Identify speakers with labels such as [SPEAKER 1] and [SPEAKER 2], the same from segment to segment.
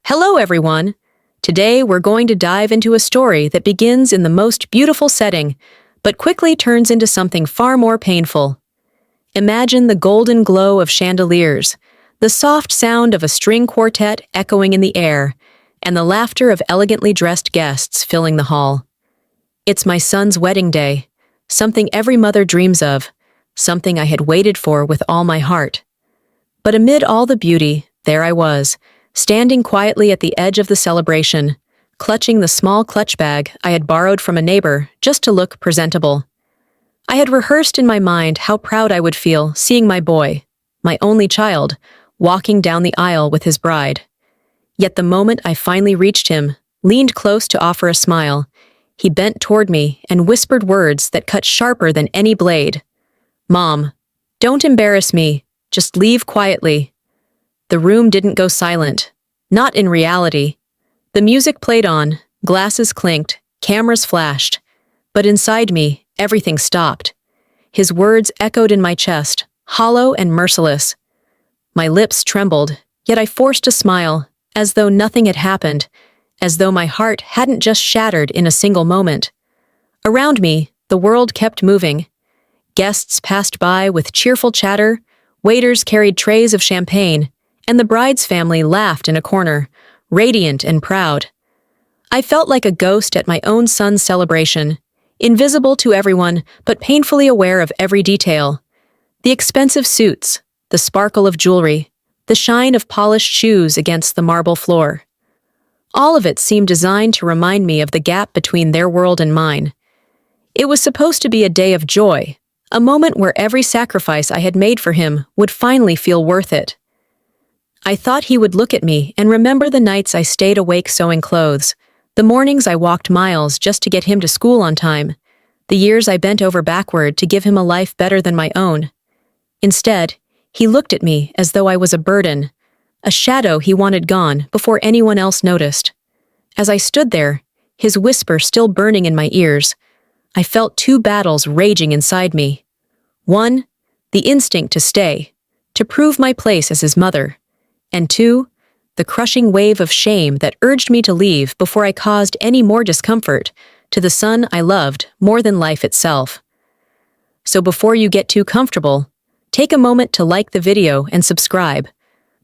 [SPEAKER 1] Hello, everyone. Today, we're going to dive into a story that begins in the most beautiful setting, but quickly turns into something far more painful. Imagine the golden glow of chandeliers, the soft sound of a string quartet echoing in the air, and the laughter of elegantly dressed guests filling the hall. It's my son's wedding day, something every mother dreams of, something I had waited for with all my heart. But amid all the beauty, there I was, standing quietly at the edge of the celebration, clutching the small clutch bag I had borrowed from a neighbor just to look presentable. I had rehearsed in my mind how proud I would feel seeing my boy, my only child, walking down the aisle with his bride. Yet the moment I finally reached him, leaned close to offer a smile, he bent toward me and whispered words that cut sharper than any blade. "Mom, don't embarrass me, just leave quietly." The room didn't go silent. Not in reality. The music played on, glasses clinked, cameras flashed. But inside me, everything stopped. His words echoed in my chest, hollow and merciless. My lips trembled, yet I forced a smile, as though nothing had happened, as though my heart hadn't just shattered in a single moment. Around me, the world kept moving. Guests passed by with cheerful chatter, waiters carried trays of champagne, and the bride's family laughed in a corner, radiant and proud. I felt like a ghost at my own son's celebration, invisible to everyone but painfully aware of every detail. The expensive suits, the sparkle of jewelry, the shine of polished shoes against the marble floor. All of it seemed designed to remind me of the gap between their world and mine. It was supposed to be a day of joy, a moment where every sacrifice I had made for him would finally feel worth it. I thought he would look at me and remember the nights I stayed awake sewing clothes, the mornings I walked miles just to get him to school on time, the years I bent over backward to give him a life better than my own. Instead, he looked at me as though I was a burden, a shadow he wanted gone before anyone else noticed. As I stood there, his whisper still burning in my ears, I felt two battles raging inside me. One, the instinct to stay, to prove my place as his mother. And two, the crushing wave of shame that urged me to leave before I caused any more discomfort to the son I loved more than life itself. So before you get too comfortable, take a moment to like the video and subscribe,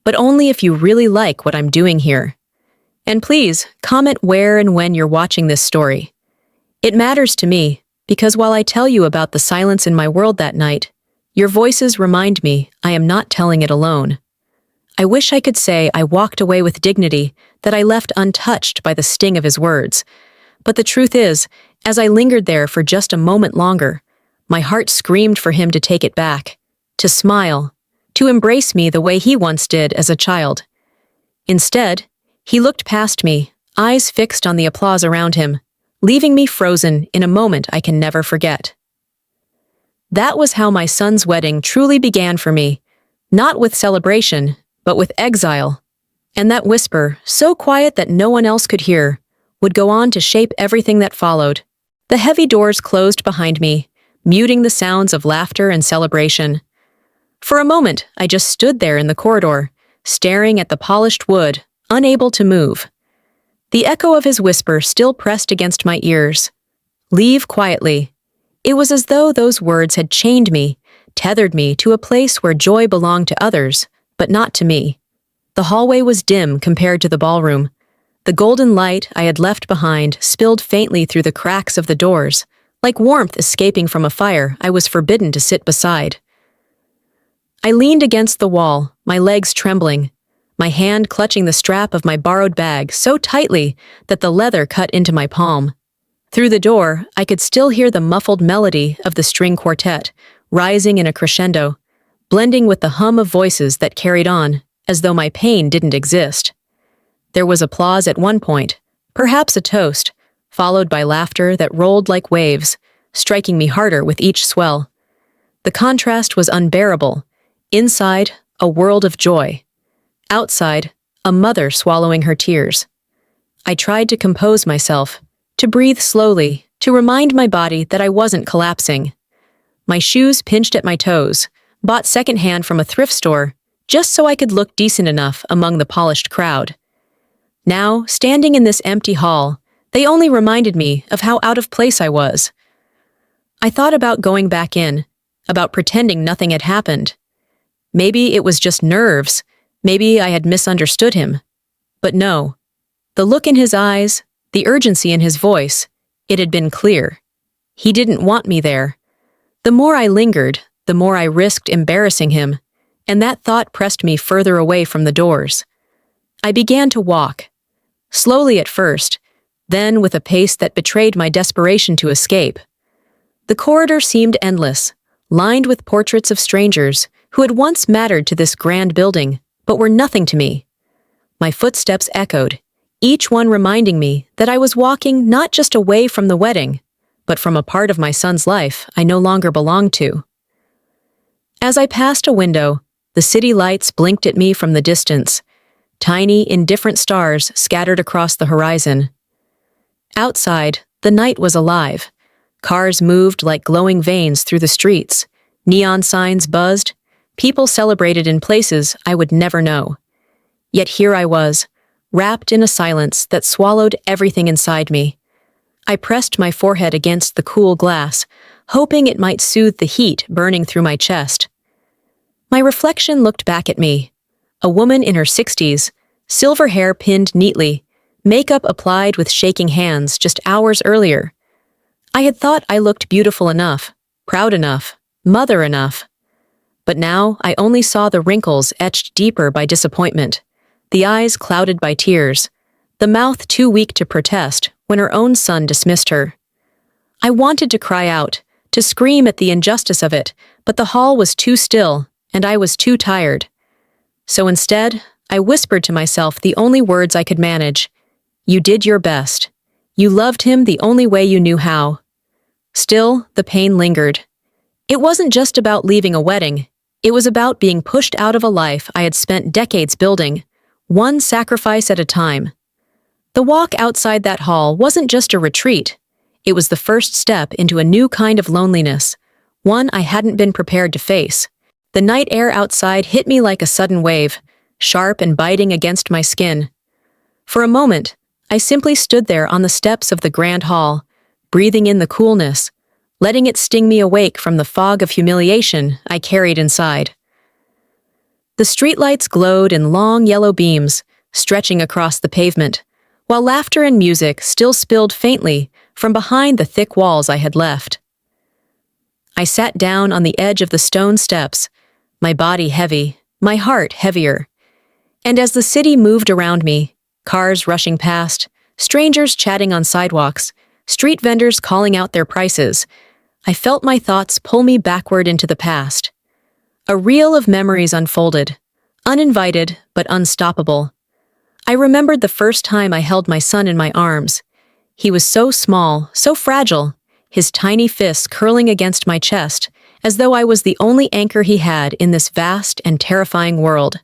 [SPEAKER 1] but only if you really like what I'm doing here. And please, comment where and when you're watching this story. It matters to me, because while I tell you about the silence in my world that night, your voices remind me I am not telling it alone. I wish I could say I walked away with dignity, that I left untouched by the sting of his words. But the truth is, as I lingered there for just a moment longer, my heart screamed for him to take it back, to smile, to embrace me the way he once did as a child. Instead, he looked past me, eyes fixed on the applause around him, leaving me frozen in a moment I can never forget. That was how my son's wedding truly began for me, not with celebration, but with exile. And that whisper, so quiet that no one else could hear, would go on to shape everything that followed. The heavy doors closed behind me, muting the sounds of laughter and celebration. For a moment, I just stood there in the corridor, staring at the polished wood, unable to move. The echo of his whisper still pressed against my ears. "Leave quietly." It was as though those words had chained me, tethered me to a place where joy belonged to others, but not to me. The hallway was dim compared to the ballroom. The golden light I had left behind spilled faintly through the cracks of the doors, like warmth escaping from a fire I was forbidden to sit beside. I leaned against the wall, my legs trembling, my hand clutching the strap of my borrowed bag so tightly that the leather cut into my palm. Through the door, I could still hear the muffled melody of the string quartet, rising in a crescendo, blending with the hum of voices that carried on, as though my pain didn't exist. There was applause at one point, perhaps a toast, followed by laughter that rolled like waves, striking me harder with each swell. The contrast was unbearable. Inside, a world of joy. Outside, a mother swallowing her tears. I tried to compose myself, to breathe slowly, to remind my body that I wasn't collapsing. My shoes pinched at my toes, bought secondhand from a thrift store, just so I could look decent enough among the polished crowd. Now, standing in this empty hall, they only reminded me of how out of place I was. I thought about going back in, about pretending nothing had happened. Maybe it was just nerves, maybe I had misunderstood him. But no, the look in his eyes, the urgency in his voice, it had been clear. He didn't want me there. The more I lingered, the more I risked embarrassing him, and that thought pressed me further away from the doors. I began to walk, slowly at first, then with a pace that betrayed my desperation to escape. The corridor seemed endless, lined with portraits of strangers who had once mattered to this grand building, but were nothing to me. My footsteps echoed, each one reminding me that I was walking not just away from the wedding, but from a part of my son's life I no longer belonged to. As I passed a window, the city lights blinked at me from the distance, tiny, indifferent stars scattered across the horizon. Outside, the night was alive. Cars moved like glowing veins through the streets, neon signs buzzed, people celebrated in places I would never know. Yet here I was, wrapped in a silence that swallowed everything inside me. I pressed my forehead against the cool glass, hoping it might soothe the heat burning through my chest. My reflection looked back at me, a woman in her 60s, silver hair pinned neatly, makeup applied with shaking hands just hours earlier. I had thought I looked beautiful enough, proud enough, mother enough. But now I only saw the wrinkles etched deeper by disappointment, the eyes clouded by tears, the mouth too weak to protest when her own son dismissed her. I wanted to cry out, to scream at the injustice of it, but the hall was too still, and I was too tired. So instead, I whispered to myself the only words I could manage. You did your best. You loved him the only way you knew how. Still, the pain lingered. It wasn't just about leaving a wedding. It was about being pushed out of a life I had spent decades building, one sacrifice at a time. The walk outside that hall wasn't just a retreat. It was the first step into a new kind of loneliness, one I hadn't been prepared to face. The night air outside hit me like a sudden wave, sharp and biting against my skin. For a moment, I simply stood there on the steps of the grand hall, breathing in the coolness, letting it sting me awake from the fog of humiliation I carried inside. The streetlights glowed in long yellow beams, stretching across the pavement, while laughter and music still spilled faintly from behind the thick walls I had left. I sat down on the edge of the stone steps, my body heavy, my heart heavier. And as the city moved around me, cars rushing past, strangers chatting on sidewalks, street vendors calling out their prices, I felt my thoughts pull me backward into the past. A reel of memories unfolded, uninvited but unstoppable. I remembered the first time I held my son in my arms. He was so small, so fragile, his tiny fists curling against my chest, as though I was the only anchor he had in this vast and terrifying world.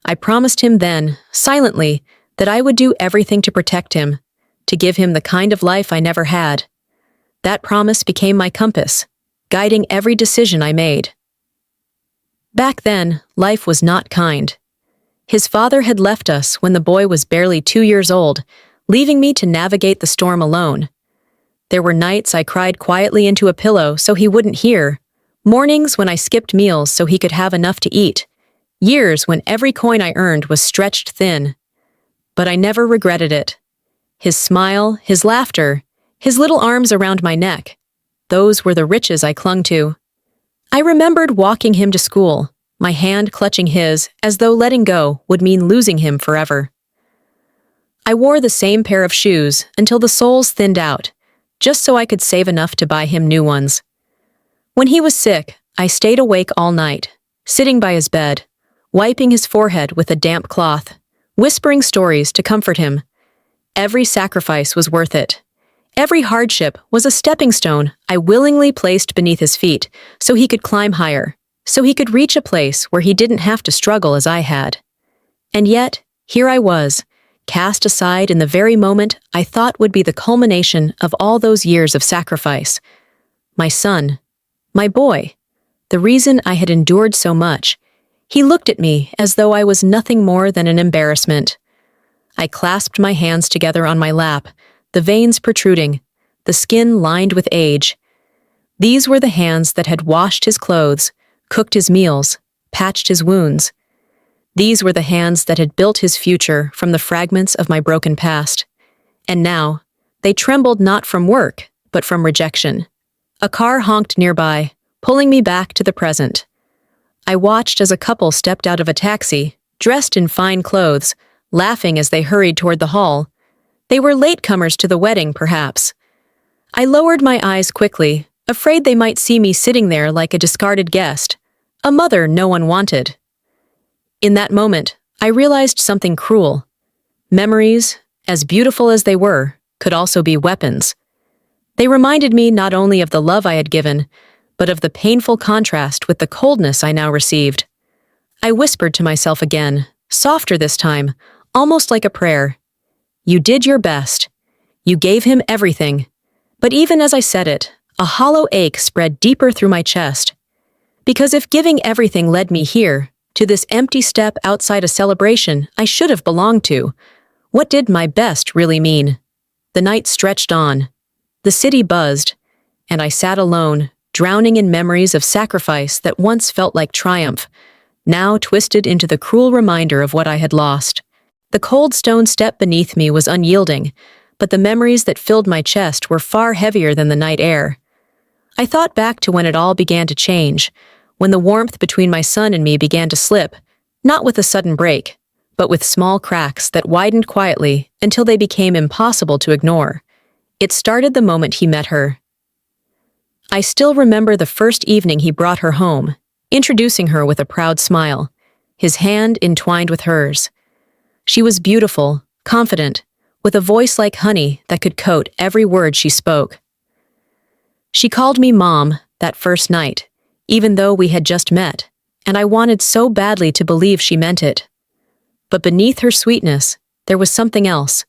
[SPEAKER 1] I promised him then, silently, that I would do everything to protect him, to give him the kind of life I never had. That promise became my compass, guiding every decision I made. Back then, life was not kind. His father had left us when the boy was barely 2 years old, leaving me to navigate the storm alone. There were nights I cried quietly into a pillow so he wouldn't hear, mornings when I skipped meals so he could have enough to eat, years when every coin I earned was stretched thin. But I never regretted it. His smile, his laughter, his little arms around my neck, those were the riches I clung to. I remembered walking him to school, my hand clutching his as though letting go would mean losing him forever. I wore the same pair of shoes until the soles thinned out, just so I could save enough to buy him new ones. When he was sick, I stayed awake all night, sitting by his bed, wiping his forehead with a damp cloth, whispering stories to comfort him. Every sacrifice was worth it. Every hardship was a stepping stone I willingly placed beneath his feet so he could climb higher, so he could reach a place where he didn't have to struggle as I had. And yet, here I was, cast aside in the very moment I thought would be the culmination of all those years of sacrifice. My son, my boy, the reason I had endured so much. He looked at me as though I was nothing more than an embarrassment. I clasped my hands together on my lap, the veins protruding, the skin lined with age. These were the hands that had washed his clothes, cooked his meals, patched his wounds. These were the hands that had built his future from the fragments of my broken past. And now, they trembled not from work, but from rejection. A car honked nearby, pulling me back to the present. I watched as a couple stepped out of a taxi, dressed in fine clothes, laughing as they hurried toward the hall. They were latecomers to the wedding, perhaps. I lowered my eyes quickly, afraid they might see me sitting there like a discarded guest, a mother no one wanted. In that moment, I realized something cruel. Memories, as beautiful as they were, could also be weapons. They reminded me not only of the love I had given, but of the painful contrast with the coldness I now received. I whispered to myself again, softer this time, almost like a prayer. You did your best. You gave him everything. But even as I said it, a hollow ache spread deeper through my chest. Because if giving everything led me here, to this empty step outside a celebration I should have belonged to, what did my best really mean? The night stretched on. The city buzzed, and I sat alone, drowning in memories of sacrifice that once felt like triumph, now twisted into the cruel reminder of what I had lost. The cold stone step beneath me was unyielding, but the memories that filled my chest were far heavier than the night air. I thought back to when it all began to change, when the warmth between my son and me began to slip, not with a sudden break, but with small cracks that widened quietly until they became impossible to ignore. It started the moment he met her. I still remember the first evening he brought her home, introducing her with a proud smile, his hand entwined with hers. She was beautiful, confident, with a voice like honey that could coat every word she spoke. She called me Mom that first night, even though we had just met, and I wanted so badly to believe she meant it. But beneath her sweetness, there was something else,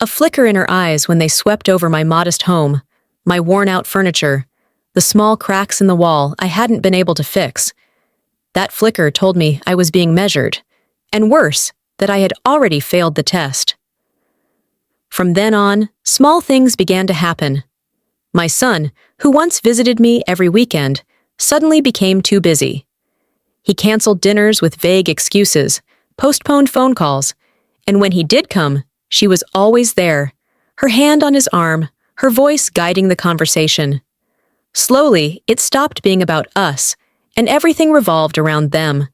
[SPEAKER 1] a flicker in her eyes when they swept over my modest home, my worn-out furniture, the small cracks in the wall I hadn't been able to fix. That flicker told me I was being measured, and worse, that I had already failed the test. From then on, small things began to happen. My son, who once visited me every weekend, suddenly became too busy. He canceled dinners with vague excuses, postponed phone calls, and when he did come, she was always there, her hand on his arm, her voice guiding the conversation. Slowly, it stopped being about us, and everything revolved around them.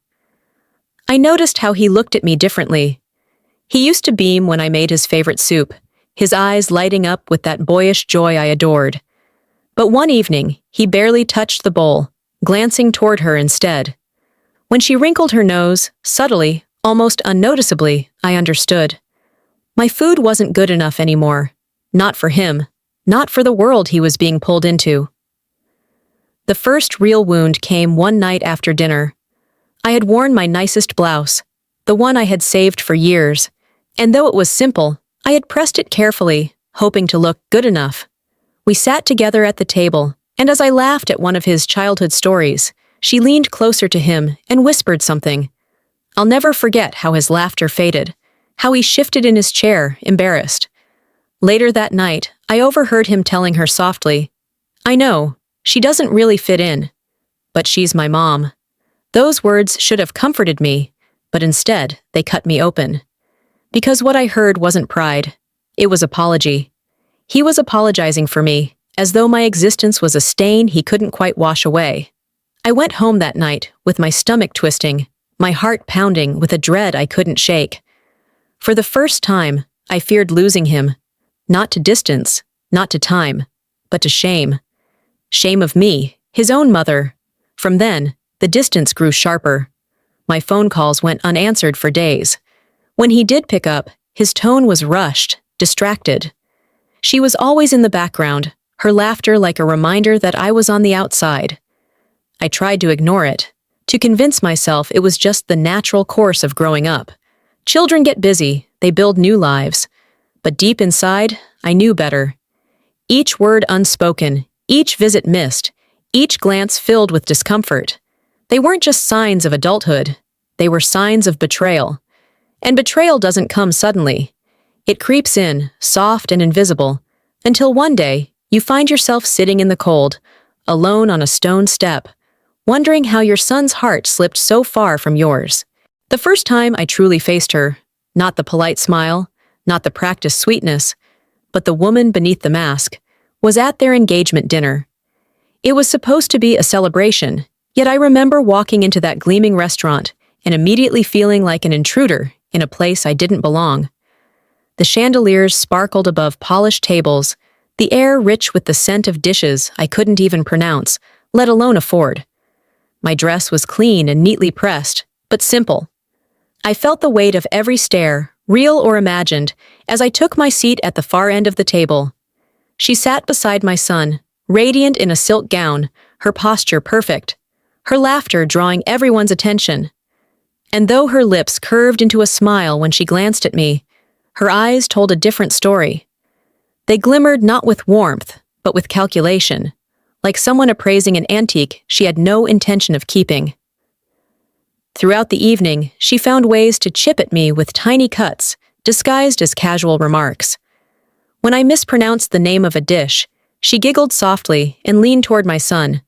[SPEAKER 1] I noticed how he looked at me differently. He used to beam when I made his favorite soup, his eyes lighting up with that boyish joy I adored. But one evening, he barely touched the bowl, glancing toward her instead. When she wrinkled her nose, subtly, almost unnoticeably, I understood. My food wasn't good enough anymore. Not for him. Not for the world he was being pulled into. The first real wound came one night after dinner. I had worn my nicest blouse, the one I had saved for years, and though it was simple, I had pressed it carefully, hoping to look good enough. We sat together at the table, and as I laughed at one of his childhood stories, she leaned closer to him and whispered something. I'll never forget how his laughter faded, how he shifted in his chair, embarrassed. Later that night, I overheard him telling her softly, I know, she doesn't really fit in, but she's my mom. Those words should have comforted me, but instead, they cut me open. Because what I heard wasn't pride, it was apology. He was apologizing for me, as though my existence was a stain he couldn't quite wash away. I went home that night with my stomach twisting, my heart pounding with a dread I couldn't shake. For the first time, I feared losing him, not to distance, not to time, but to shame. Shame of me, his own mother. From then, the distance grew sharper. My phone calls went unanswered for days. When he did pick up, his tone was rushed, distracted. She was always in the background, her laughter like a reminder that I was on the outside. I tried to ignore it, to convince myself it was just the natural course of growing up. Children get busy, they build new lives. But deep inside, I knew better. Each word unspoken, each visit missed, each glance filled with discomfort. They weren't just signs of adulthood, they were signs of betrayal. And betrayal doesn't come suddenly. It creeps in, soft and invisible, until one day you find yourself sitting in the cold, alone on a stone step, wondering how your son's heart slipped so far from yours. The first time I truly faced her, not the polite smile, not the practiced sweetness, but the woman beneath the mask, was at their engagement dinner. It was supposed to be a celebration, yet I remember walking into that gleaming restaurant and immediately feeling like an intruder in a place I didn't belong. The chandeliers sparkled above polished tables, the air rich with the scent of dishes I couldn't even pronounce, let alone afford. My dress was clean and neatly pressed, but simple. I felt the weight of every stare, real or imagined, as I took my seat at the far end of the table. She sat beside my son, radiant in a silk gown, her posture perfect, her laughter drawing everyone's attention. And though her lips curved into a smile when she glanced at me, her eyes told a different story. They glimmered not with warmth, but with calculation, like someone appraising an antique she had no intention of keeping. Throughout the evening, she found ways to chip at me with tiny cuts, disguised as casual remarks. When I mispronounced the name of a dish, she giggled softly and leaned toward my son,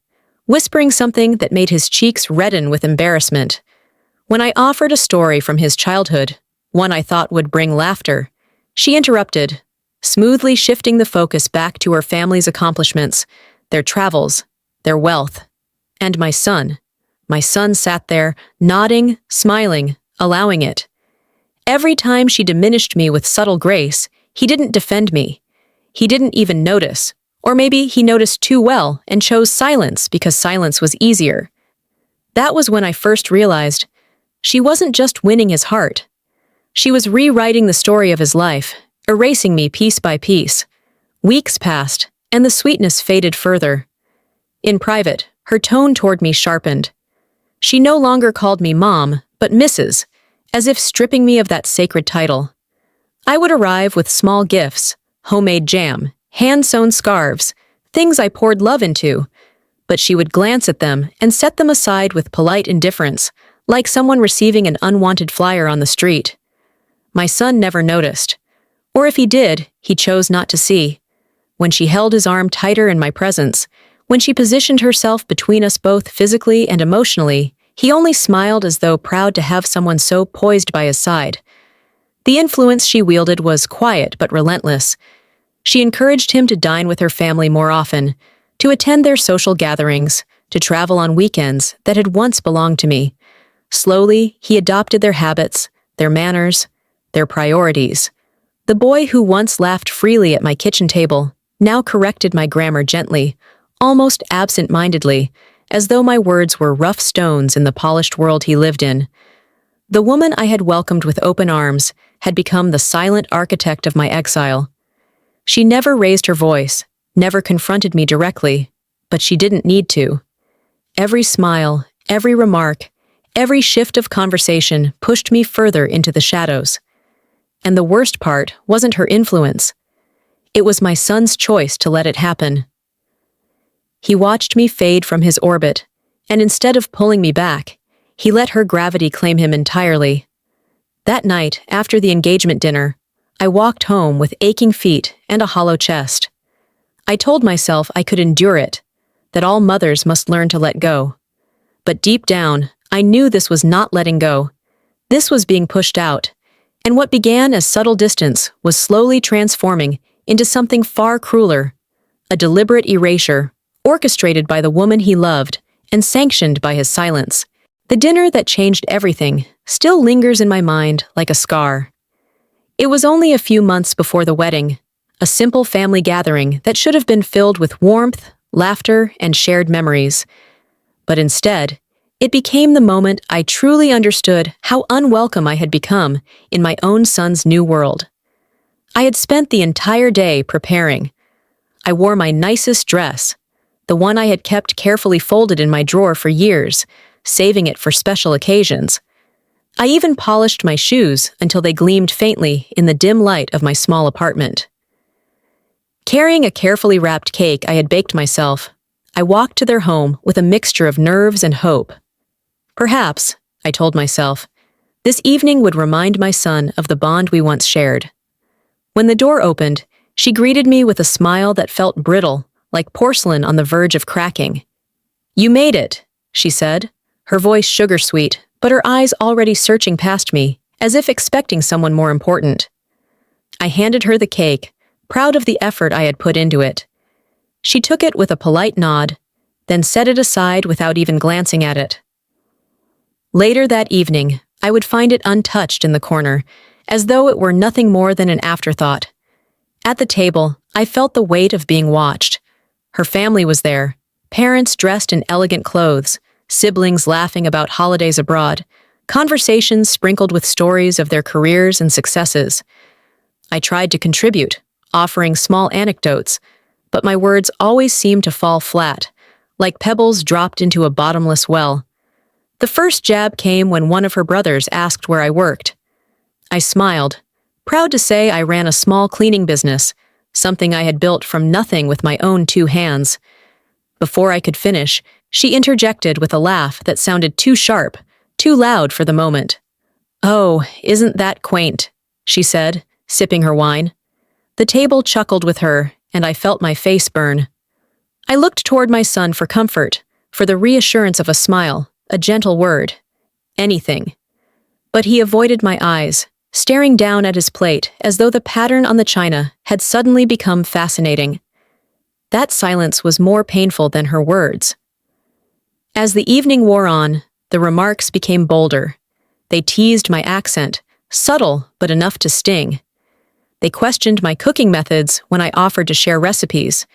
[SPEAKER 1] whispering something that made his cheeks redden with embarrassment. When I offered a story from his childhood, one I thought would bring laughter, she interrupted, smoothly shifting the focus back to her family's accomplishments, their travels, their wealth, and my son. My son sat there, nodding, smiling, allowing it. Every time she diminished me with subtle grace, he didn't defend me. He didn't even notice, or maybe he noticed too well and chose silence because silence was easier. That was when I first realized she wasn't just winning his heart. She was rewriting the story of his life, erasing me piece by piece. Weeks passed, and the sweetness faded further. In private, her tone toward me sharpened. She no longer called me Mom, but Mrs., as if stripping me of that sacred title. I would arrive with small gifts, homemade jam, hand-sewn scarves, things I poured love into, but she would glance at them and set them aside with polite indifference, like someone receiving an unwanted flyer on the street. My son never noticed. Or if he did, he chose not to see. When she held his arm tighter in my presence, when she positioned herself between us both physically and emotionally, he only smiled as though proud to have someone so poised by his side. The influence she wielded was quiet but relentless. She encouraged him to dine with her family more often, to attend their social gatherings, to travel on weekends that had once belonged to me. Slowly, he adopted their habits, their manners, their priorities. The boy who once laughed freely at my kitchen table now corrected my grammar gently, almost absent-mindedly, as though my words were rough stones in the polished world he lived in. The woman I had welcomed with open arms had become the silent architect of my exile. She never raised her voice, never confronted me directly, but she didn't need to. Every smile, every remark, every shift of conversation pushed me further into the shadows. And the worst part wasn't her influence. It was my son's choice to let it happen. He watched me fade from his orbit, and instead of pulling me back, he let her gravity claim him entirely. That night, after the engagement dinner, I walked home with aching feet and a hollow chest. I told myself I could endure it, that all mothers must learn to let go. But deep down, I knew this was not letting go. This was being pushed out, and what began as subtle distance was slowly transforming into something far crueler, a deliberate erasure, orchestrated by the woman he loved and sanctioned by his silence. The dinner that changed everything still lingers in my mind like a scar. It was only a few months before the wedding, a simple family gathering that should have been filled with warmth, laughter, and shared memories. But instead, it became the moment I truly understood how unwelcome I had become in my own son's new world. I had spent the entire day preparing. I wore my nicest dress, the one I had kept carefully folded in my drawer for years, saving it for special occasions. I even polished my shoes until they gleamed faintly in the dim light of my small apartment. Carrying a carefully wrapped cake I had baked myself, I walked to their home with a mixture of nerves and hope. Perhaps, I told myself, this evening would remind my son of the bond we once shared. When the door opened, she greeted me with a smile that felt brittle, like porcelain on the verge of cracking. "You made it," she said, her voice sugar-sweet, but her eyes already searching past me, as if expecting someone more important. I handed her the cake, proud of the effort I had put into it. She took it with a polite nod, then set it aside without even glancing at it. Later that evening, I would find it untouched in the corner, as though it were nothing more than an afterthought. At the table, I felt the weight of being watched. Her family was there, parents dressed in elegant clothes, siblings laughing about holidays abroad, conversations sprinkled with stories of their careers and successes. I tried to contribute, offering small anecdotes, but my words always seemed to fall flat, like pebbles dropped into a bottomless well. The first jab came when one of her brothers asked where I worked. I smiled, proud to say I ran a small cleaning business, something I had built from nothing with my own 2 hands. Before I could finish, she interjected with a laugh that sounded too sharp, too loud for the moment. "Oh, isn't that quaint," she said, sipping her wine. The table chuckled with her, and I felt my face burn. I looked toward my son for comfort, for the reassurance of a smile, a gentle word, anything. But he avoided my eyes, staring down at his plate as though the pattern on the china had suddenly become fascinating. That silence was more painful than her words. As the evening wore on, the remarks became bolder. They teased my accent, subtle but enough to sting. They questioned my cooking methods when I offered to share recipes.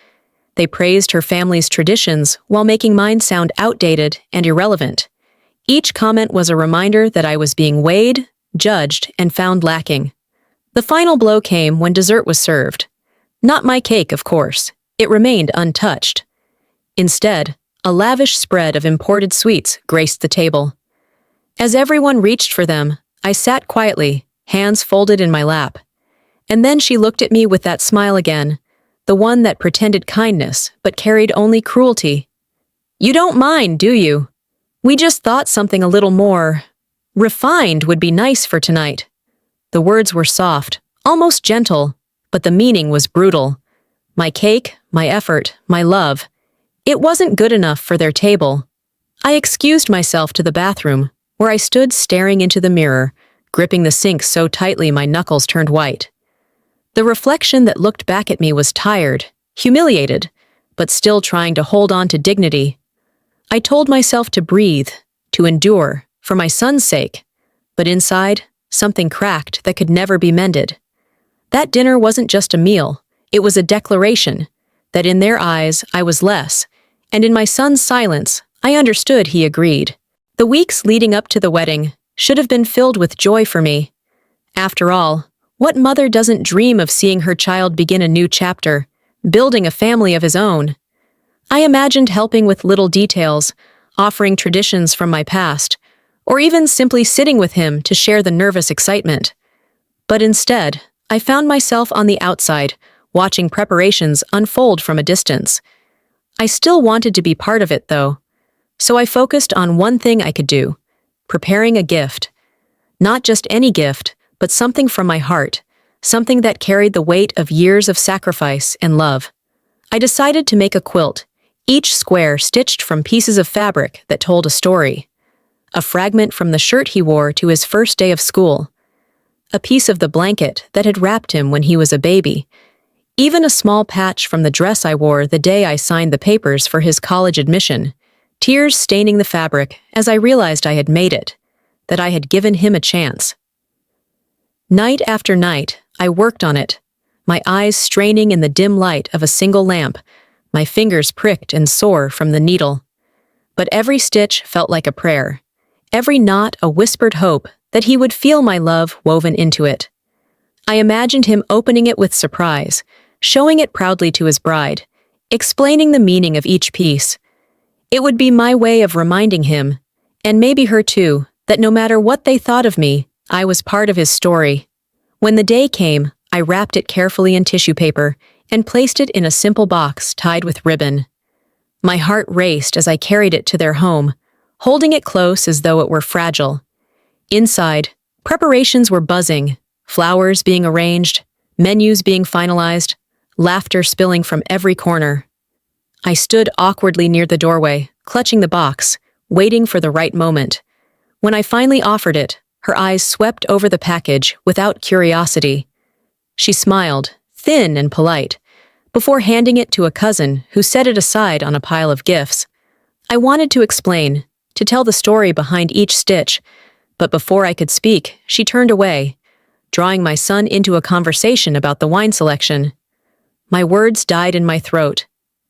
[SPEAKER 1] They praised her family's traditions while making mine sound outdated and irrelevant. Each comment was a reminder that I was being weighed, judged, and found lacking. The final blow came when dessert was served. Not my cake, of course. It remained untouched. Instead, a lavish spread of imported sweets graced the table. As everyone reached for them, I sat quietly, hands folded in my lap. And then she looked at me with that smile again, the one that pretended kindness but carried only cruelty. "You don't mind, do you? We just thought something a little more refined would be nice for tonight." The words were soft, almost gentle, but the meaning was brutal. My cake, my effort, my love. It wasn't good enough for their table. I excused myself to the bathroom, where I stood staring into the mirror, gripping the sink so tightly my knuckles turned white. The reflection that looked back at me was tired, humiliated, but still trying to hold on to dignity. I told myself to breathe, to endure, for my son's sake, but inside, something cracked that could never be mended. That dinner wasn't just a meal, it was a declaration that in their eyes I was less, and in my son's silence, I understood he agreed. The weeks leading up to the wedding should have been filled with joy for me. After all, what mother doesn't dream of seeing her child begin a new chapter, building a family of his own? I imagined helping with little details, offering traditions from my past, or even simply sitting with him to share the nervous excitement. But instead, I found myself on the outside, watching preparations unfold from a distance. I still wanted to be part of it, though, so I focused on one thing I could do: preparing a gift. Not just any gift, but something from my heart, something that carried the weight of years of sacrifice and love. I decided to make a quilt, each square stitched from pieces of fabric that told a story. A fragment from the shirt he wore to his first day of school. A piece of the blanket that had wrapped him when he was a baby. Even a small patch from the dress I wore the day I signed the papers for his college admission. Tears staining the fabric as I realized I had made it, that I had given him a chance. Night after night, I worked on it, my eyes straining in the dim light of a single lamp, my fingers pricked and sore from the needle. But every stitch felt like a prayer, every knot a whispered hope that he would feel my love woven into it. I imagined him opening it with surprise, showing it proudly to his bride, explaining the meaning of each piece. It would be my way of reminding him, and maybe her too, that no matter what they thought of me, I was part of his story. When the day came, I wrapped it carefully in tissue paper and placed it in a simple box tied with ribbon. My heart raced as I carried it to their home, holding it close as though it were fragile. Inside, preparations were buzzing, flowers being arranged, menus being finalized, laughter spilling from every corner. I stood awkwardly near the doorway, clutching the box, waiting for the right moment. When I finally offered it, her eyes swept over the package without curiosity. She smiled, thin and polite, before handing it to a cousin who set it aside on a pile of gifts. I wanted to explain, to tell the story behind each stitch, but before I could speak, she turned away, drawing my son into a conversation about the wine selection. My words died in my throat.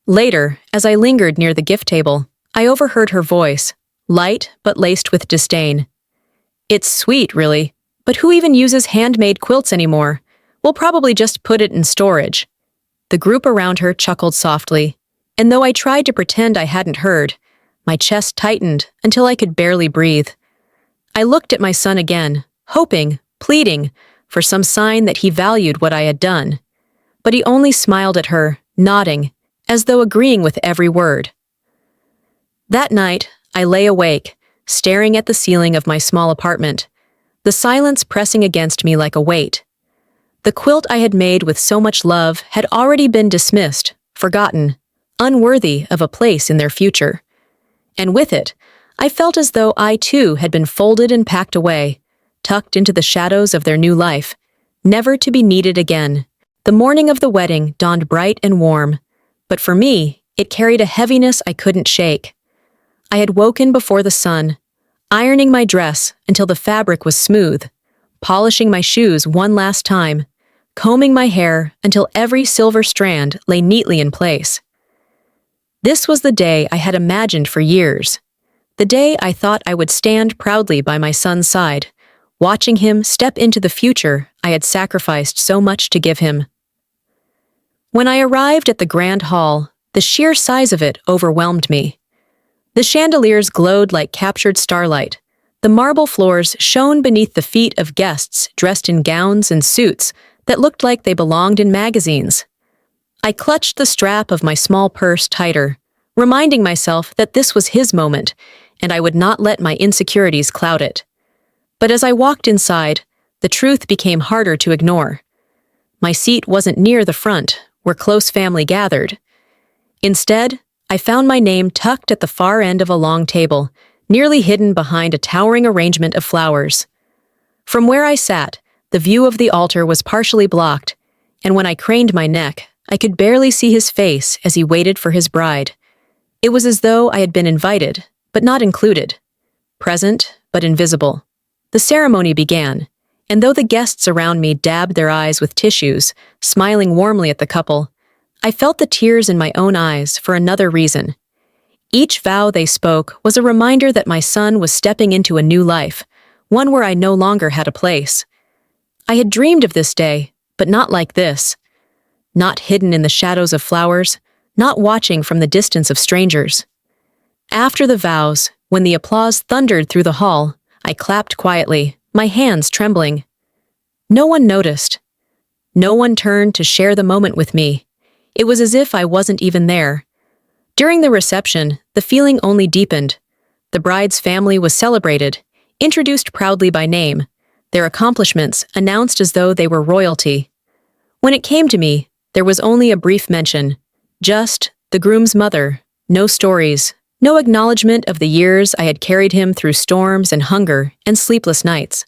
[SPEAKER 1] Later, as I lingered near the gift table, I overheard her voice, light but laced with disdain. "It's sweet, really, but who even uses handmade quilts anymore? We'll probably just put it in storage." The group around her chuckled softly, and though I tried to pretend I hadn't heard, my chest tightened until I could barely breathe. I looked at my son again, hoping, pleading, for some sign that he valued what I had done. But he only smiled at her, nodding, as though agreeing with every word. That night, I lay awake, staring at the ceiling of my small apartment, the silence pressing against me like a weight. The quilt I had made with so much love had already been dismissed, forgotten, unworthy of a place in their future. And with it, I felt as though I too had been folded and packed away, tucked into the shadows of their new life, never to be needed again. The morning of the wedding dawned bright and warm, but for me, it carried a heaviness I couldn't shake. I had woken before the sun, ironing my dress until the fabric was smooth, polishing my shoes one last time, combing my hair until every silver strand lay neatly in place. This was the day I had imagined for years, the day I thought I would stand proudly by my son's side, watching him step into the future I had sacrificed so much to give him. When I arrived at the grand hall, the sheer size of it overwhelmed me. The chandeliers glowed like captured starlight. The marble floors shone beneath the feet of guests dressed in gowns and suits that looked like they belonged in magazines. I clutched the strap of my small purse tighter, reminding myself that this was his moment, and I would not let my insecurities cloud it. But as I walked inside, the truth became harder to ignore. My seat wasn't near the front, where close family gathered. Instead, I found my name tucked at the far end of a long table, nearly hidden behind a towering arrangement of flowers. From where I sat, the view of the altar was partially blocked, and when I craned my neck, I could barely see his face as he waited for his bride. It was as though I had been invited, but not included. Present, but invisible. The ceremony began, and though the guests around me dabbed their eyes with tissues, smiling warmly at the couple, I felt the tears in my own eyes for another reason. Each vow they spoke was a reminder that my son was stepping into a new life, one where I no longer had a place. I had dreamed of this day, but not like this. Not hidden in the shadows of flowers, not watching from the distance of strangers. After the vows, when the applause thundered through the hall, I clapped quietly, my hands trembling. No one noticed. No one turned to share the moment with me. It was as if I wasn't even there. During the reception, the feeling only deepened. The bride's family was celebrated, introduced proudly by name, their accomplishments announced as though they were royalty. When it came to me, there was only a brief mention. Just the groom's mother, no stories, no acknowledgement of the years I had carried him through storms and hunger and sleepless nights.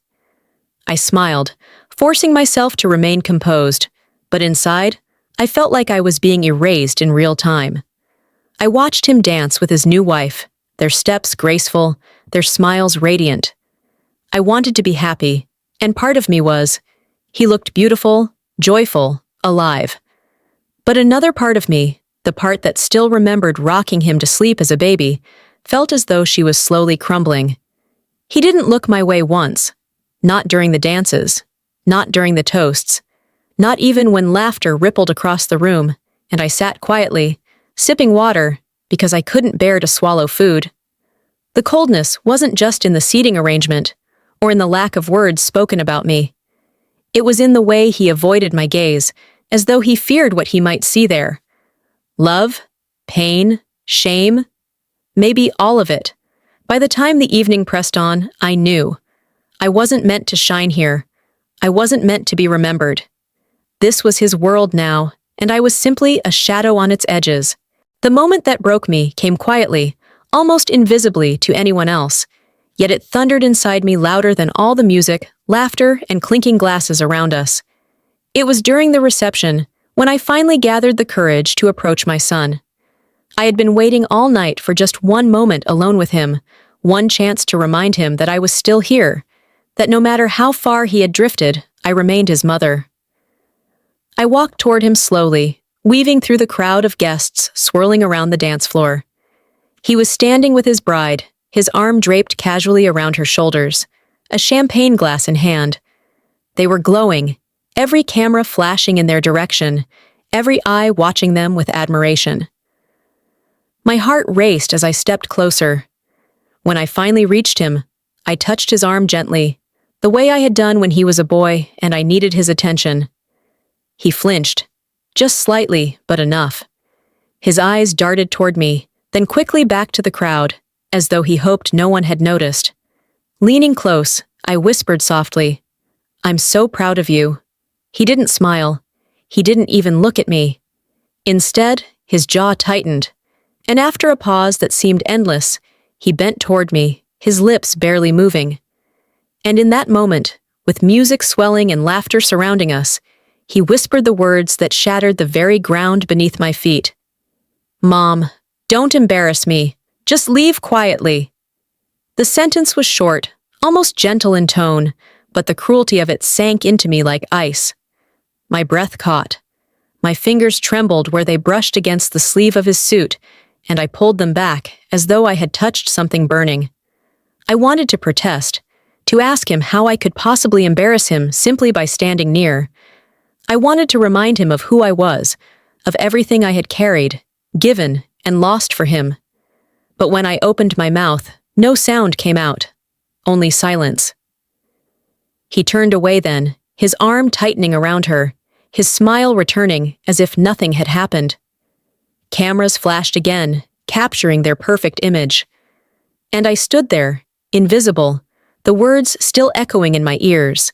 [SPEAKER 1] I smiled, forcing myself to remain composed, but inside, I felt like I was being erased in real time. I watched him dance with his new wife, their steps graceful, their smiles radiant. I wanted to be happy, and part of me was, he looked beautiful, joyful, alive. But another part of me, the part that still remembered rocking him to sleep as a baby, felt as though she was slowly crumbling. He didn't look my way once, not during the dances, not during the toasts, not even when laughter rippled across the room, and I sat quietly, sipping water, because I couldn't bear to swallow food. The coldness wasn't just in the seating arrangement, or in the lack of words spoken about me. It was in the way he avoided my gaze, as though he feared what he might see there. Love, pain, shame, maybe all of it. By the time the evening pressed on, I knew. I wasn't meant to shine here. I wasn't meant to be remembered. This was his world now, and I was simply a shadow on its edges. The moment that broke me came quietly, almost invisibly to anyone else, yet it thundered inside me louder than all the music, laughter, and clinking glasses around us. It was during the reception, when I finally gathered the courage to approach my son. I had been waiting all night for just one moment alone with him, one chance to remind him that I was still here, that no matter how far he had drifted, I remained his mother. I walked toward him slowly, weaving through the crowd of guests swirling around the dance floor. He was standing with his bride, his arm draped casually around her shoulders, a champagne glass in hand. They were glowing, every camera flashing in their direction, every eye watching them with admiration. My heart raced as I stepped closer. When I finally reached him, I touched his arm gently, the way I had done when he was a boy and I needed his attention. He flinched, just slightly, but enough. His eyes darted toward me, then quickly back to the crowd, as though he hoped no one had noticed. Leaning close, I whispered softly, "I'm so proud of you." He didn't smile. He didn't even look at me. Instead, his jaw tightened, and after a pause that seemed endless, he bent toward me, his lips barely moving. And in that moment, with music swelling and laughter surrounding us, he whispered the words that shattered the very ground beneath my feet. "Mom, don't embarrass me. Just leave quietly." The sentence was short, almost gentle in tone, but the cruelty of it sank into me like ice. My breath caught. My fingers trembled where they brushed against the sleeve of his suit, and I pulled them back as though I had touched something burning. I wanted to protest, to ask him how I could possibly embarrass him simply by standing near. I wanted to remind him of who I was, of everything I had carried, given, and lost for him. But when I opened my mouth, no sound came out, only silence. He turned away then, his arm tightening around her, his smile returning as if nothing had happened. Cameras flashed again, capturing their perfect image. And I stood there, invisible, the words still echoing in my ears.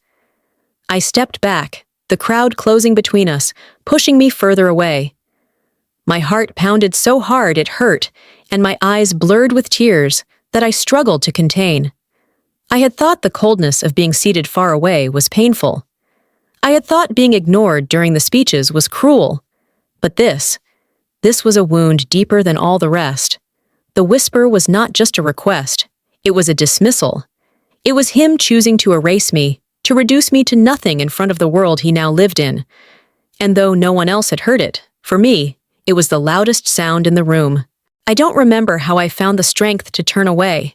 [SPEAKER 1] I stepped back, the crowd closing between us, pushing me further away. My heart pounded so hard it hurt, and my eyes blurred with tears that I struggled to contain. I had thought the coldness of being seated far away was painful. I had thought being ignored during the speeches was cruel. But this was a wound deeper than all the rest. The whisper was not just a request, it was a dismissal. It was him choosing to erase me, to reduce me to nothing in front of the world he now lived in. And though no one else had heard it, for me, it was the loudest sound in the room. I don't remember how I found the strength to turn away.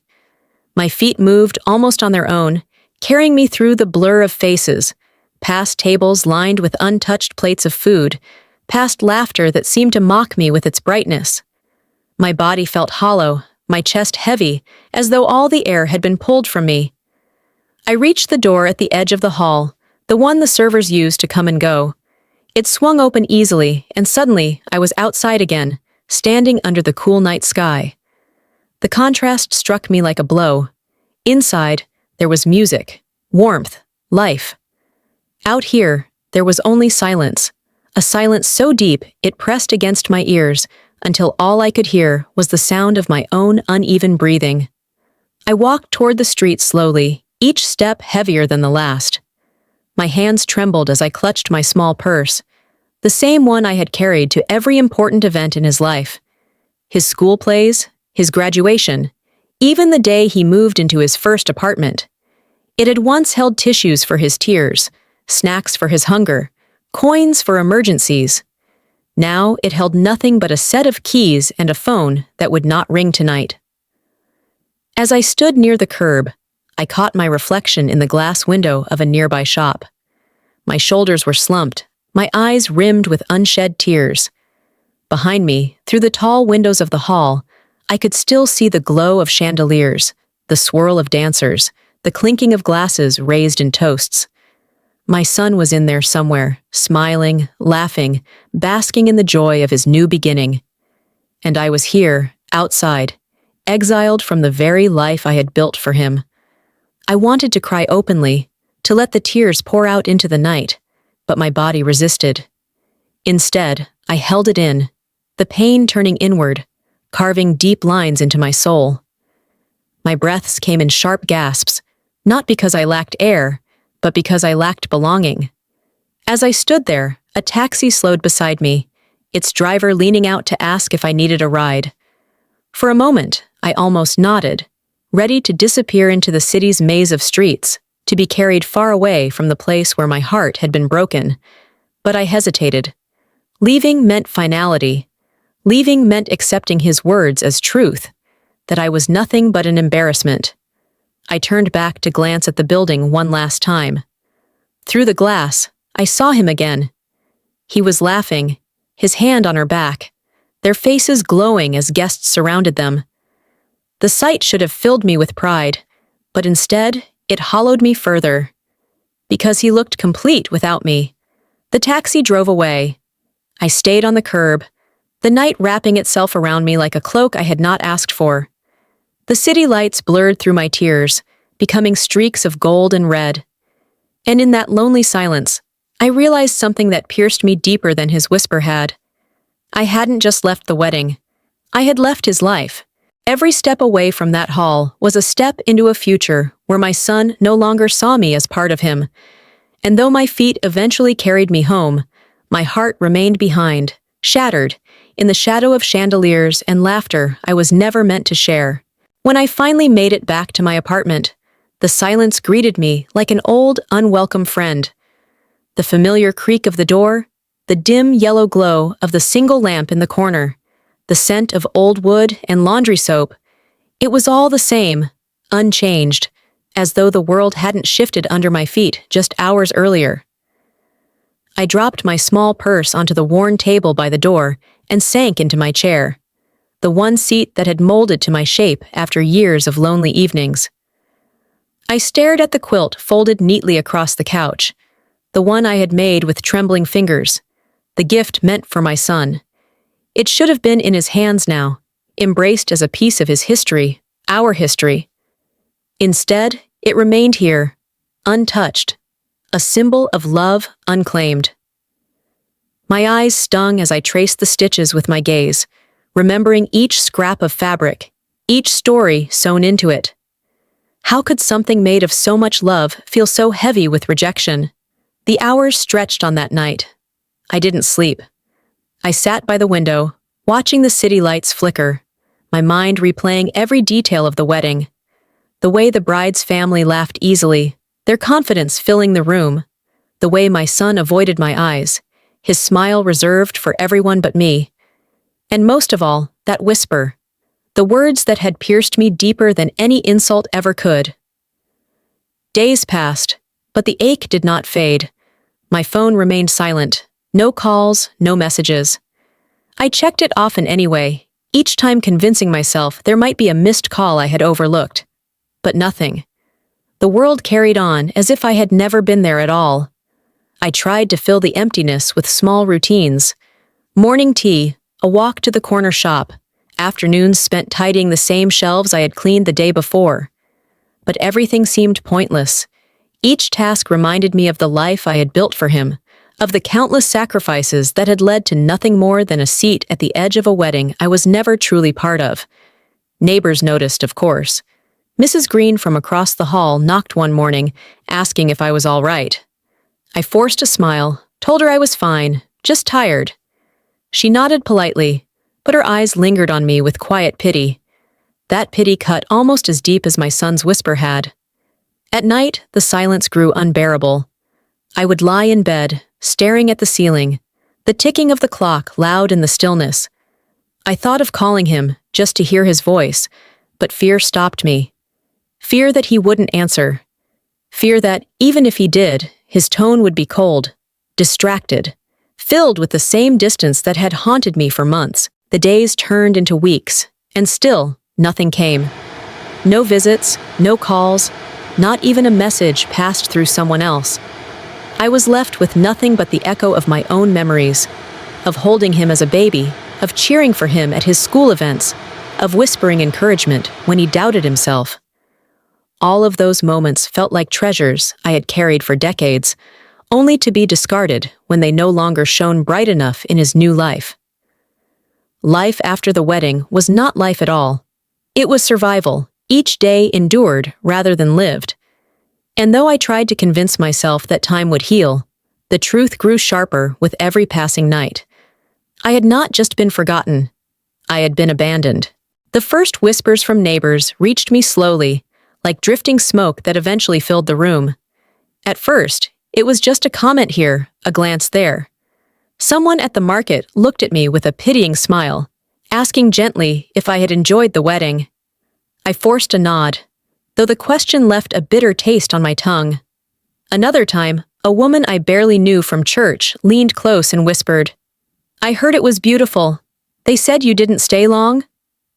[SPEAKER 1] My feet moved almost on their own, carrying me through the blur of faces, past tables lined with untouched plates of food, past laughter that seemed to mock me with its brightness. My body felt hollow, my chest heavy, as though all the air had been pulled from me. I reached the door at the edge of the hall, the one the servers used to come and go. It swung open easily, and suddenly I was outside again, standing under the cool night sky. The contrast struck me like a blow. Inside, there was music, warmth, life. Out here, there was only silence, a silence so deep it pressed against my ears until all I could hear was the sound of my own uneven breathing. I walked toward the street slowly, each step heavier than the last. My hands trembled as I clutched my small purse, the same one I had carried to every important event in his life. His school plays, his graduation, even the day he moved into his first apartment. It had once held tissues for his tears, snacks for his hunger, coins for emergencies. Now it held nothing but a set of keys and a phone that would not ring tonight. As I stood near the curb, I caught my reflection in the glass window of a nearby shop. My shoulders were slumped, my eyes rimmed with unshed tears. Behind me, through the tall windows of the hall, I could still see the glow of chandeliers, the swirl of dancers, the clinking of glasses raised in toasts. My son was in there somewhere, smiling, laughing, basking in the joy of his new beginning. And I was here, outside, exiled from the very life I had built for him. I wanted to cry openly, to let the tears pour out into the night, but my body resisted. Instead, I held it in, the pain turning inward, carving deep lines into my soul. My breaths came in sharp gasps, not because I lacked air, but because I lacked belonging. As I stood there, a taxi slowed beside me, its driver leaning out to ask if I needed a ride. For a moment, I almost nodded, ready to disappear into the city's maze of streets, to be carried far away from the place where my heart had been broken. But I hesitated. Leaving meant finality. Leaving meant accepting his words as truth, that I was nothing but an embarrassment. I turned back to glance at the building one last time. Through the glass, I saw him again. He was laughing, his hand on her back, their faces glowing as guests surrounded them. The sight should have filled me with pride, but instead, it hollowed me further. Because he looked complete without me. The taxi drove away. I stayed on the curb, the night wrapping itself around me like a cloak I had not asked for. The city lights blurred through my tears, becoming streaks of gold and red. And in that lonely silence, I realized something that pierced me deeper than his whisper had. I hadn't just left the wedding. I had left his life. Every step away from that hall was a step into a future where my son no longer saw me as part of him. And though my feet eventually carried me home, my heart remained behind, shattered, in the shadow of chandeliers and laughter I was never meant to share. When I finally made it back to my apartment, the silence greeted me like an old, unwelcome friend. The familiar creak of the door, the dim yellow glow of the single lamp in the corner, the scent of old wood and laundry soap, it was all the same, unchanged, as though the world hadn't shifted under my feet just hours earlier. I dropped my small purse onto the worn table by the door and sank into my chair, the one seat that had molded to my shape after years of lonely evenings. I stared at the quilt folded neatly across the couch, the one I had made with trembling fingers, the gift meant for my son. It should have been in his hands now, embraced as a piece of his history, our history. Instead, it remained here, untouched, a symbol of love unclaimed. My eyes stung as I traced the stitches with my gaze, remembering each scrap of fabric, each story sewn into it. How could something made of so much love feel so heavy with rejection? The hours stretched on that night. I didn't sleep. I sat by the window, watching the city lights flicker, my mind replaying every detail of the wedding. The way the bride's family laughed easily, their confidence filling the room. The way my son avoided my eyes, his smile reserved for everyone but me. And most of all, that whisper. The words that had pierced me deeper than any insult ever could. Days passed, but the ache did not fade. My phone remained silent. No calls, no messages. I checked it often anyway, each time convincing myself there might be a missed call I had overlooked. But nothing. The world carried on as if I had never been there at all. I tried to fill the emptiness with small routines. Morning tea, a walk to the corner shop, afternoons spent tidying the same shelves I had cleaned the day before. But everything seemed pointless. Each task reminded me of the life I had built for him, of the countless sacrifices that had led to nothing more than a seat at the edge of a wedding I was never truly part of. Neighbors noticed, of course. Mrs. Green from across the hall knocked one morning, asking if I was all right. I forced a smile, told her I was fine, just tired. She nodded politely, but her eyes lingered on me with quiet pity. That pity cut almost as deep as my son's whisper had. At night, the silence grew unbearable. I would lie in bed, staring at the ceiling, the ticking of the clock loud in the stillness. I thought of calling him, just to hear his voice, but fear stopped me. Fear that he wouldn't answer. Fear that, even if he did, his tone would be cold, distracted, filled with the same distance that had haunted me for months. The days turned into weeks, and still, nothing came. No visits, no calls, not even a message passed through someone else. I was left with nothing but the echo of my own memories, of holding him as a baby, of cheering for him at his school events, of whispering encouragement when he doubted himself. All of those moments felt like treasures I had carried for decades, only to be discarded when they no longer shone bright enough in his new life. Life after the wedding was not life at all. It was survival, each day endured rather than lived. And though I tried to convince myself that time would heal, the truth grew sharper with every passing night. I had not just been forgotten, I had been abandoned. The first whispers from neighbors reached me slowly, like drifting smoke that eventually filled the room. At first, it was just a comment here, a glance there. Someone at the market looked at me with a pitying smile, asking gently if I had enjoyed the wedding. I forced a nod, though the question left a bitter taste on my tongue. Another time, a woman I barely knew from church leaned close and whispered, "I heard it was beautiful. They said you didn't stay long?"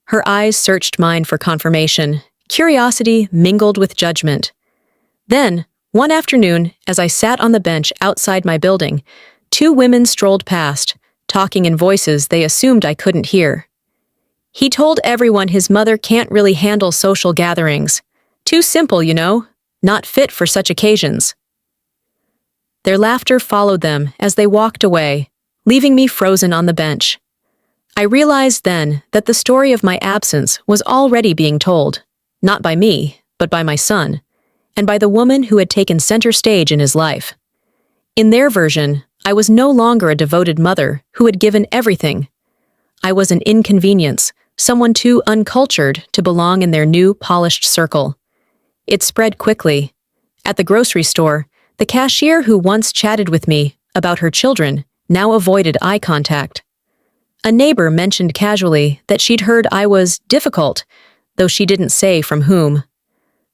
[SPEAKER 1] Her eyes searched mine for confirmation, curiosity mingled with judgment. Then, one afternoon, as I sat on the bench outside my building, two women strolled past, talking in voices they assumed I couldn't hear. "He told everyone his mother can't really handle social gatherings. Too simple, you know, not fit for such occasions." Their laughter followed them as they walked away, leaving me frozen on the bench. I realized then that the story of my absence was already being told, not by me, but by my son, and by the woman who had taken center stage in his life. In their version, I was no longer a devoted mother who had given everything. I was an inconvenience, someone too uncultured to belong in their new, polished circle. It spread quickly. At the grocery store, the cashier who once chatted with me about her children now avoided eye contact. A neighbor mentioned casually that she'd heard I was difficult, though she didn't say from whom.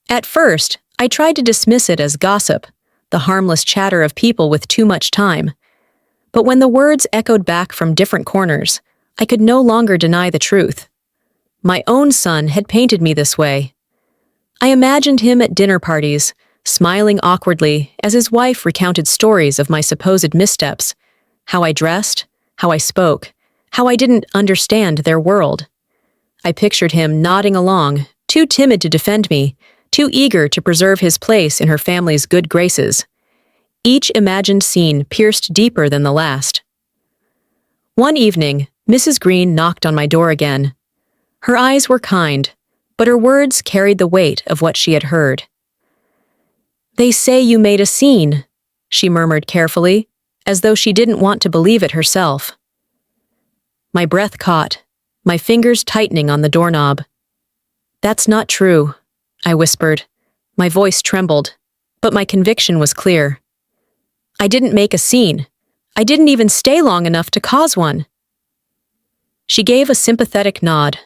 [SPEAKER 1] At first, I tried to dismiss it as gossip, the harmless chatter of people with too much time. But when the words echoed back from different corners, I could no longer deny the truth. My own son had painted me this way. I imagined him at dinner parties, smiling awkwardly as his wife recounted stories of my supposed missteps, how I dressed, how I spoke, how I didn't understand their world. I pictured him nodding along, too timid to defend me, too eager to preserve his place in her family's good graces. Each imagined scene pierced deeper than the last. One evening, Mrs. Green knocked on my door again. Her eyes were kind, but her words carried the weight of what she had heard. "They say you made a scene," she murmured carefully, as though she didn't want to believe it herself. My breath caught, my fingers tightening on the doorknob. "That's not true," I whispered. My voice trembled, but my conviction was clear. "I didn't make a scene. I didn't even stay long enough to cause one." She gave a sympathetic nod,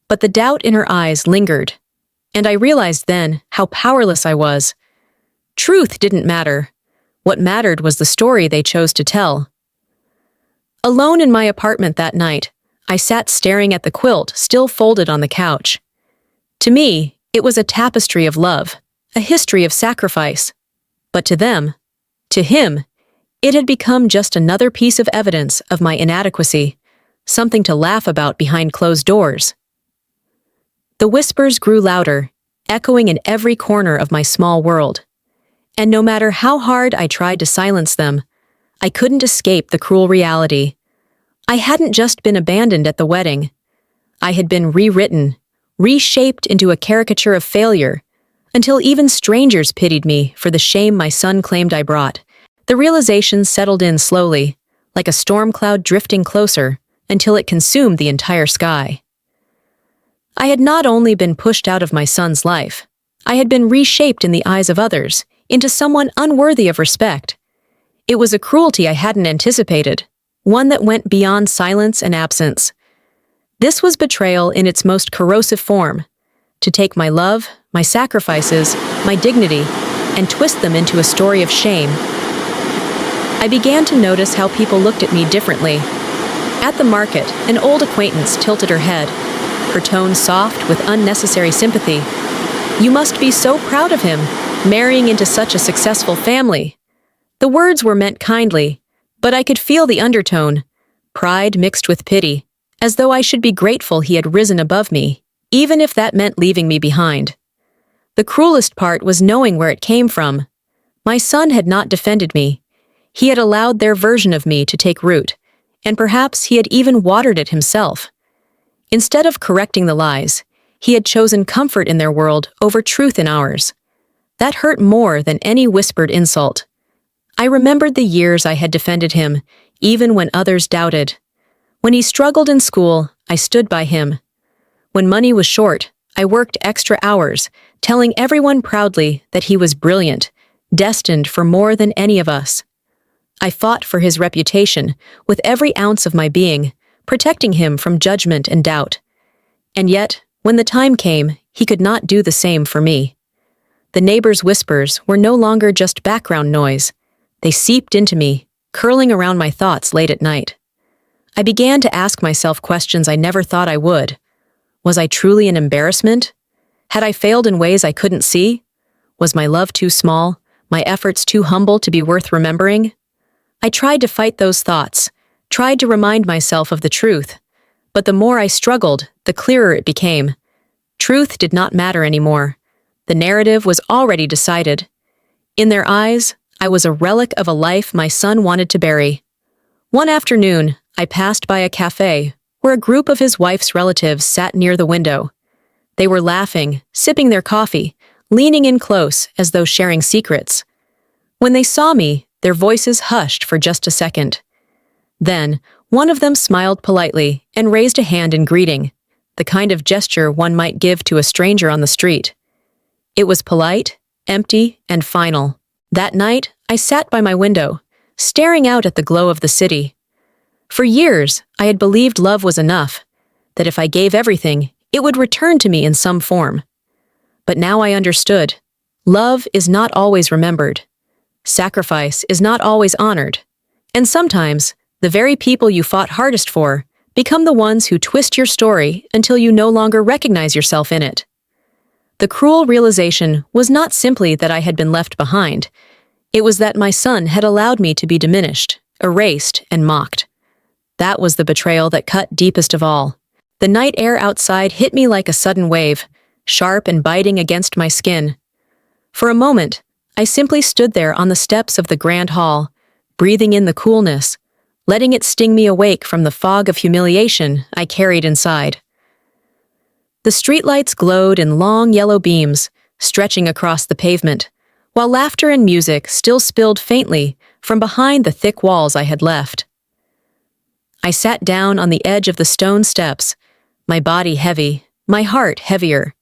[SPEAKER 1] but the doubt in her eyes lingered, and I realized then how powerless I was. Truth didn't matter. What mattered was the story they chose to tell. Alone in my apartment that night, I sat staring at the quilt still folded on the couch. To me, it was a tapestry of love, a history of sacrifice. But to them, to him, it had become just another piece of evidence of my inadequacy, something to laugh about behind closed doors. The whispers grew louder, echoing in every corner of my small world. And no matter how hard I tried to silence them, I couldn't escape the cruel reality. I hadn't just been abandoned at the wedding. I had been rewritten, reshaped into a caricature of failure, until even strangers pitied me for the shame my son claimed I brought. The realization settled in slowly, like a storm cloud drifting closer, until it consumed the entire sky. I had not only been pushed out of my son's life, I had been reshaped in the eyes of others, into someone unworthy of respect. It was a cruelty I hadn't anticipated, one that went beyond silence and absence. This was betrayal in its most corrosive form, to take my love, my sacrifices, my dignity, and twist them into a story of shame. I began to notice how people looked at me differently. At the market, an old acquaintance tilted her head, her tone soft with unnecessary sympathy. "You must be so proud of him, marrying into such a successful family." The words were meant kindly, but I could feel the undertone, pride mixed with pity, as though I should be grateful he had risen above me, even if that meant leaving me behind. The cruelest part was knowing where it came from. My son had not defended me. He had allowed their version of me to take root, and perhaps he had even watered it himself. Instead of correcting the lies, he had chosen comfort in their world over truth in ours. That hurt more than any whispered insult. I remembered the years I had defended him, even when others doubted. When he struggled in school, I stood by him. When money was short, I worked extra hours, telling everyone proudly that he was brilliant, destined for more than any of us. I fought for his reputation with every ounce of my being, protecting him from judgment and doubt. And yet, when the time came, he could not do the same for me. The neighbors' whispers were no longer just background noise. They seeped into me, curling around my thoughts late at night. I began to ask myself questions I never thought I would. Was I truly an embarrassment? Had I failed in ways I couldn't see? Was my love too small, my efforts too humble to be worth remembering? I tried to fight those thoughts, tried to remind myself of the truth. But the more I struggled, the clearer it became. Truth did not matter anymore. The narrative was already decided. In their eyes, I was a relic of a life my son wanted to bury. One afternoon, I passed by a cafe where a group of his wife's relatives sat near the window. They were laughing, sipping their coffee, leaning in close as though sharing secrets. When they saw me, their voices hushed for just a second. Then, one of them smiled politely and raised a hand in greeting, the kind of gesture one might give to a stranger on the street. It was polite, empty, and final. That night, I sat by my window, staring out at the glow of the city. For years, I had believed love was enough, that if I gave everything, it would return to me in some form. But now I understood. Love is not always remembered. Sacrifice is not always honored. And sometimes, the very people you fought hardest for become the ones who twist your story until you no longer recognize yourself in it. The cruel realization was not simply that I had been left behind. It was that my son had allowed me to be diminished, erased, and mocked. That was the betrayal that cut deepest of all. The night air outside hit me like a sudden wave, sharp and biting against my skin. For a moment, I simply stood there on the steps of the grand hall, breathing in the coolness, letting it sting me awake from the fog of humiliation I carried inside. The streetlights glowed in long yellow beams, stretching across the pavement, while laughter and music still spilled faintly from behind the thick walls I had left. I sat down on the edge of the stone steps, my body heavy, my heart heavier.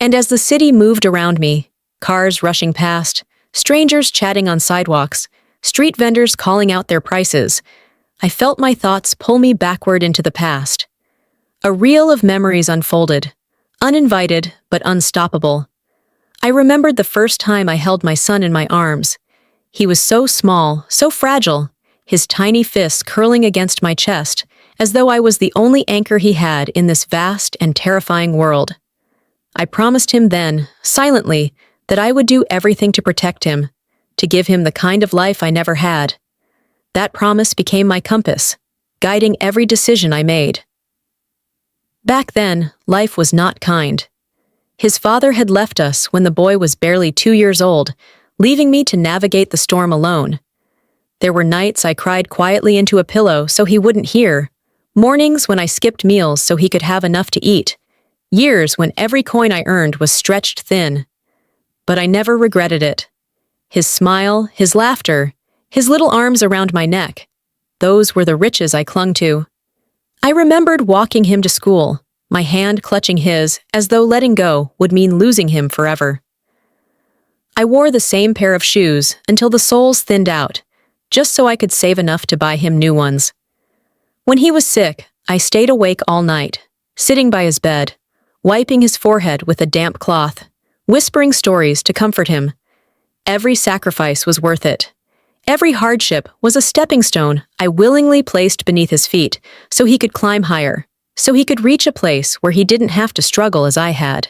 [SPEAKER 1] And as the city moved around me, cars rushing past, strangers chatting on sidewalks, street vendors calling out their prices, I felt my thoughts pull me backward into the past. A reel of memories unfolded, uninvited but unstoppable. I remembered the first time I held my son in my arms. He was so small, so fragile, his tiny fists curling against my chest, as though I was the only anchor he had in this vast and terrifying world. I promised him then, silently, that I would do everything to protect him, to give him the kind of life I never had. That promise became my compass, guiding every decision I made. Back then, life was not kind. His father had left us when the boy was barely 2 years old, leaving me to navigate the storm alone. There were nights I cried quietly into a pillow so he wouldn't hear, mornings when I skipped meals so he could have enough to eat, years when every coin I earned was stretched thin. But I never regretted it. His smile, his laughter, his little arms around my neck, those were the riches I clung to. I remembered walking him to school, my hand clutching his as though letting go would mean losing him forever. I wore the same pair of shoes until the soles thinned out, just so I could save enough to buy him new ones. When he was sick, I stayed awake all night, sitting by his bed, wiping his forehead with a damp cloth, whispering stories to comfort him. Every sacrifice was worth it. Every hardship was a stepping stone I willingly placed beneath his feet so he could climb higher, so he could reach a place where he didn't have to struggle as I had.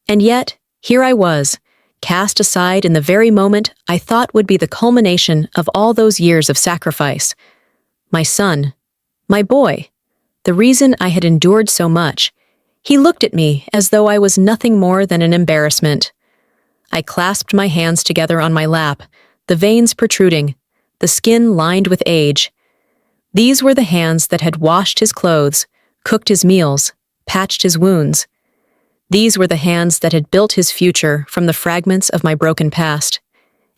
[SPEAKER 1] And yet, here I was, cast aside in the very moment I thought would be the culmination of all those years of sacrifice. My son, my boy, the reason I had endured so much. He looked at me as though I was nothing more than an embarrassment. I clasped my hands together on my lap, the veins protruding, the skin lined with age. These were the hands that had washed his clothes, cooked his meals, patched his wounds. These were the hands that had built his future from the fragments of my broken past.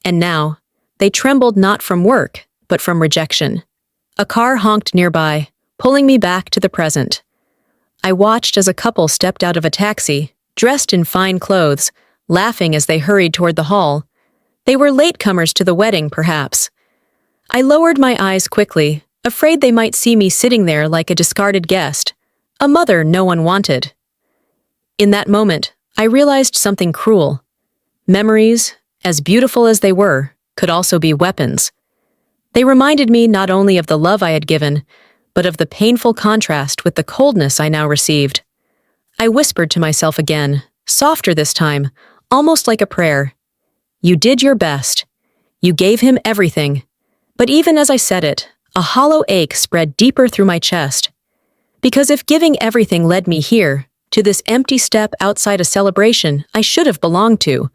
[SPEAKER 1] And now, they trembled not from work, but from rejection. A car honked nearby, pulling me back to the present. I watched as a couple stepped out of a taxi, dressed in fine clothes, laughing as they hurried toward the hall. They were latecomers to the wedding, perhaps. I lowered my eyes quickly, afraid they might see me sitting there like a discarded guest, a mother no one wanted. In that moment, I realized something cruel. Memories, as beautiful as they were, could also be weapons. They reminded me not only of the love I had given, but of the painful contrast with the coldness I now received. I whispered to myself again, softer this time, almost like a prayer. You did your best. You gave him everything. But even as I said it, a hollow ache spread deeper through my chest. Because if giving everything led me here, to this empty step outside a celebration I should have belonged to,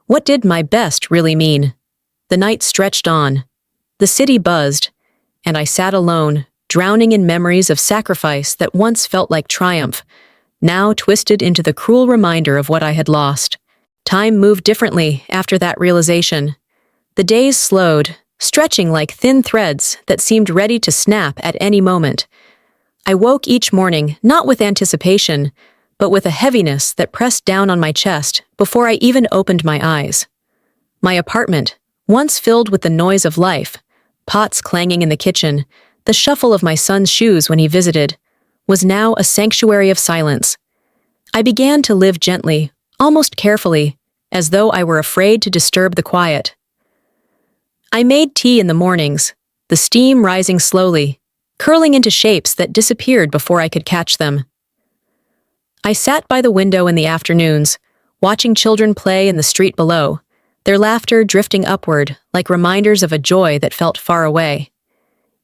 [SPEAKER 1] what did my best really mean? The night stretched on. The city buzzed, and I sat alone, drowning in memories of sacrifice that once felt like triumph, now twisted into the cruel reminder of what I had lost. Time moved differently after that realization. The days slowed, stretching like thin threads that seemed ready to snap at any moment. I woke each morning not with anticipation, but with a heaviness that pressed down on my chest before I even opened my eyes. My apartment, once filled with the noise of life, pots clanging in the kitchen, the shuffle of my son's shoes when he visited, was now a sanctuary of silence. I began to live gently, almost carefully, as though I were afraid to disturb the quiet. I made tea in the mornings, the steam rising slowly, curling into shapes that disappeared before I could catch them. I sat by the window in the afternoons, watching children play in the street below, their laughter drifting upward like reminders of a joy that felt far away.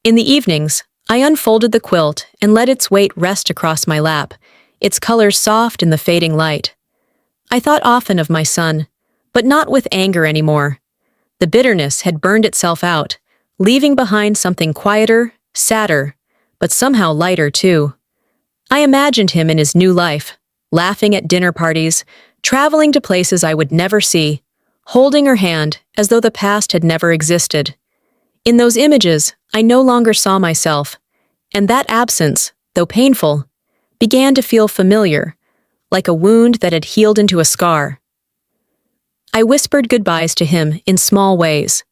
[SPEAKER 1] In the evenings, I unfolded the quilt and let its weight rest across my lap, its colors soft in the fading light. I thought often of my son, but not with anger anymore. The bitterness had burned itself out, leaving behind something quieter, sadder, but somehow lighter too. I imagined him in his new life, laughing at dinner parties, traveling to places I would never see, holding her hand as though the past had never existed. In those images, I no longer saw myself, and that absence, though painful, began to feel familiar, like a wound that had healed into a scar. I whispered goodbyes to him in small ways.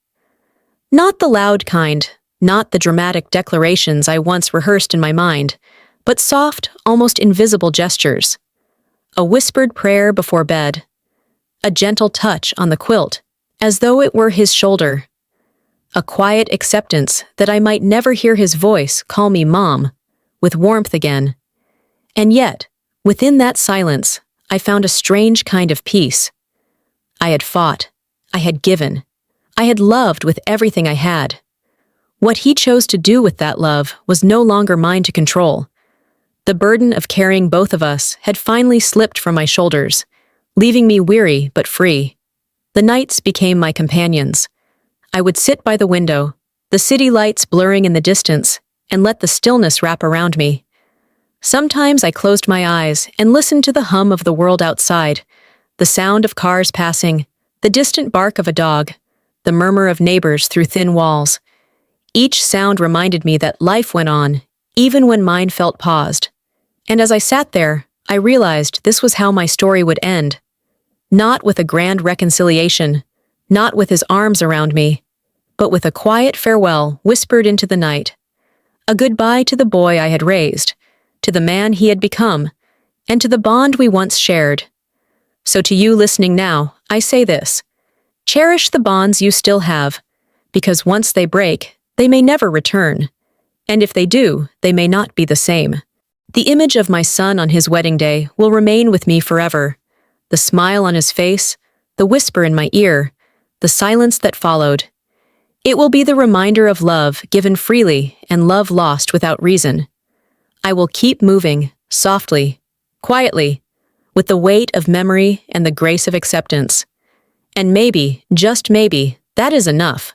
[SPEAKER 1] Not the loud kind, not the dramatic declarations I once rehearsed in my mind, but soft, almost invisible gestures. A whispered prayer before bed. A gentle touch on the quilt, as though it were his shoulder. A quiet acceptance that I might never hear his voice call me Mom, with warmth again. And yet, within that silence, I found a strange kind of peace. I had fought. I had given. I had loved with everything I had. What he chose to do with that love was no longer mine to control. The burden of carrying both of us had finally slipped from my shoulders, leaving me weary but free. The nights became my companions. I would sit by the window, the city lights blurring in the distance, and let the stillness wrap around me. Sometimes I closed my eyes and listened to the hum of the world outside, the sound of cars passing, the distant bark of a dog, the murmur of neighbors through thin walls. Each sound reminded me that life went on, even when mine felt paused. And as I sat there, I realized this was how my story would end. Not with a grand reconciliation, not with his arms around me, but with a quiet farewell whispered into the night. A goodbye to the boy I had raised, to the man he had become, and to the bond we once shared. So to you listening now, I say this: cherish the bonds you still have, because once they break, they may never return. And if they do, they may not be the same. The image of my son on his wedding day will remain with me forever. The smile on his face, the whisper in my ear, the silence that followed. It will be the reminder of love given freely and love lost without reason. I will keep moving, softly, quietly, with the weight of memory and the grace of acceptance. And maybe, just maybe, that is enough.